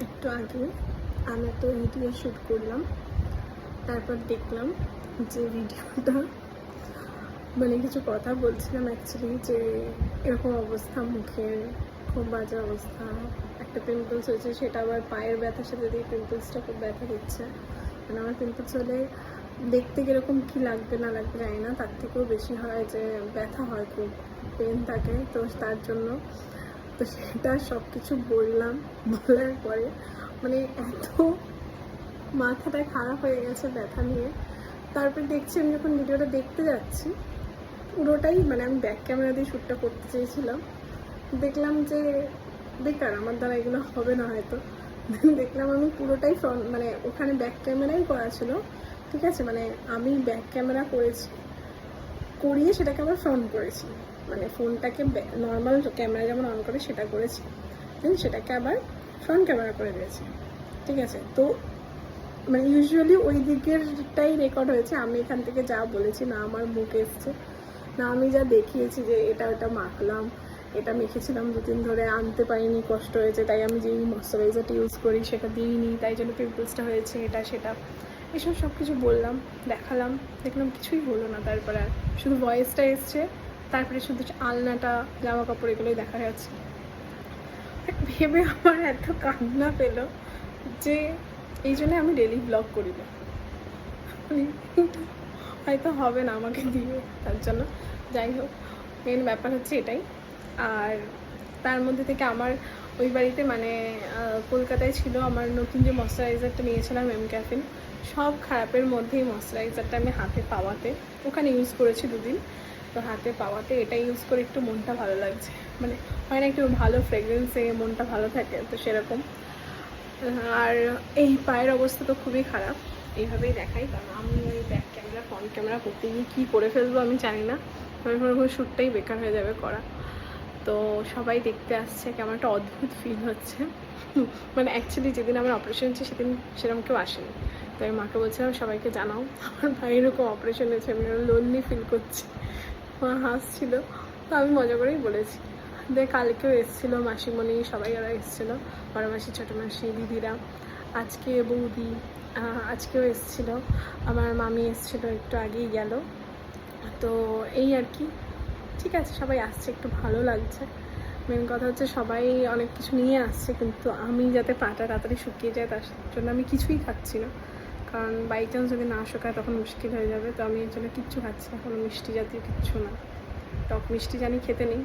একটু আগে আমি একটা ভিডিও শ্যুট করলাম, তারপর দেখলাম যে ভিডিওটা মানে কিছু কথা বলছিলাম অ্যাকচুয়ালি যে এরকম অবস্থা মুখের, খুব বাজে অবস্থা, একটা পিম্পলস হয়েছে, সেটা আবার পায়ের ব্যথার সাথে দিয়ে পিম্পলসটা খুব ব্যথা দিচ্ছে। মানে আমার পিম্পলস হলে দেখতে কীরকম কী লাগবে না লাগবে জানি না, তার থেকেও বেশি হয় যে ব্যথা হয়, খুব পেন থাকে। তো তার জন্য তো সেটা সব কিছু বললাম, বলার পরে মানে এত মাথাটা খারাপ হয়ে গেছে ব্যথা নিয়ে। তারপর দেখছি আমি যখন ভিডিওটা দেখতে যাচ্ছি পুরোটাই মানে আমি ব্যাক ক্যামেরা দিয়ে শ্যুটটা করতে চেয়েছিলাম, দেখলাম যে বেকার, আমার দ্বারা এগুলো হবে না হয়তো। দেখলাম আমি পুরোটাই ফ্রন্ট, মানে ওখানে ব্যাক ক্যামেরাই করা ছিল, ঠিক আছে, মানে আমি ব্যাক ক্যামেরা করেছি, করিয়ে সেটাকে আবার ফ্রন্ট করেছি, মানে ফোনটাকে নর্মাল ক্যামেরা যেমন অন করে সেটা করেছি, সেটাকে আবার ফ্রন্ট ক্যামেরা করে দিয়েছি, ঠিক আছে। তো মানে ইউজুয়ালি ওই দিকেরটাই রেকর্ড হয়েছে, আমি এখান থেকে যা বলেছি, না আমার মুখ এসছে, না আমি যা দেখিয়েছি যে এটা ওটা মাখলাম, এটা মেখেছিলাম 2-3 ধরে, আনতে পারিনি, কষ্ট হয়েছে, তাই আমি যেই ময়শ্চারাইজারটা ইউজ করি সেটা দিইনি, তাই জন্য পিম্পলসটা হয়েছে, এটা সেটা এসব সব কিছু বললাম, দেখালাম, দেখলাম কিছুই হলো না। তারপরে আর শুধু ভয়েসটা এসছে, তারপরে শুধু আলনাটা, জামা কাপড় এগুলোই দেখা যাচ্ছে। ভেবে আমার এত কান্না পেল যে এই জন্য আমি ডেলি ব্লগ করি না, হয়তো হবে না আমাকে দিয়ে, তার জন্য। যাই হোক, মেন ব্যাপার হচ্ছে এটাই। আর তার মধ্যে থেকে আমার ওই বাড়িতে মানে কলকাতায় ছিল আমার নতুন যে ময়শ্চারাইজারটা নিয়েছিলাম এমক্যাফিন, সব খারাপের মধ্যেই ময়শ্চারাইজারটা আমি হাতে পাওয়াতে, ওখানে ইউজ করেছি 2 দিন, তো হাতে পাওয়াতে এটা ইউজ করে একটু মনটা ভালো লাগছে, মানে হয় না একটু ভালো ফ্রেগরেন্সে মনটা ভালো থাকে, তো সেরকম। আর এই পায়ের অবস্থা তো খুবই খারাপ, এইভাবেই দেখাই, কারণ আমি ওই ব্যাক ক্যামেরা ফ্রন্ট ক্যামেরা করতে গিয়ে কী করে ফেলবো আমি জানি না, শ্যুটটাই বেকার হয়ে যাবে করা। তো সবাই দেখতে আসছে, কেমন একটা অদ্ভুত ফিল হচ্ছে। মানে অ্যাকচুয়ালি যেদিন আমার অপারেশন হচ্ছে সেদিন সেরকম কেউ আসেনি, তো আমি মাকে বলছিলাম সবাইকে জানাও আমার ভাই এরকম অপারেশন হয়েছে, আমি লোনলি ফিল করছি। মা হাসছিল, তো আমি মজা করেই বলেছি। কালকেও এসেছিলো মাসিমণি, সবাই ওরা এসেছিলো, বড় মাসি, ছোটো মাসি, দিদিরা, আজকে বৌদি আজকেও এসেছিলো, আমার মামি এসেছিলো, একটু আগেই গেল। তো এই আর কি, ঠিক আছে, সবাই আসছে, একটু ভালো লাগছে। মেন কথা হচ্ছে সবাই অনেক কিছু নিয়ে আসছে, কিন্তু আমি যাতে পাটা তাড়াতাড়ি শুকিয়ে যায় তার জন্য আমি কিছুই খাচ্ছি না, কারণ বাই চান্স যদি না শুকায় তখন মুশকিল হয়ে যাবে। তো আমি এর জন্য কিচ্ছু খাচ্ছি না, কোনো মিষ্টি জাতীয় কিচ্ছু না, টক মিষ্টি জানি খেতে নেই,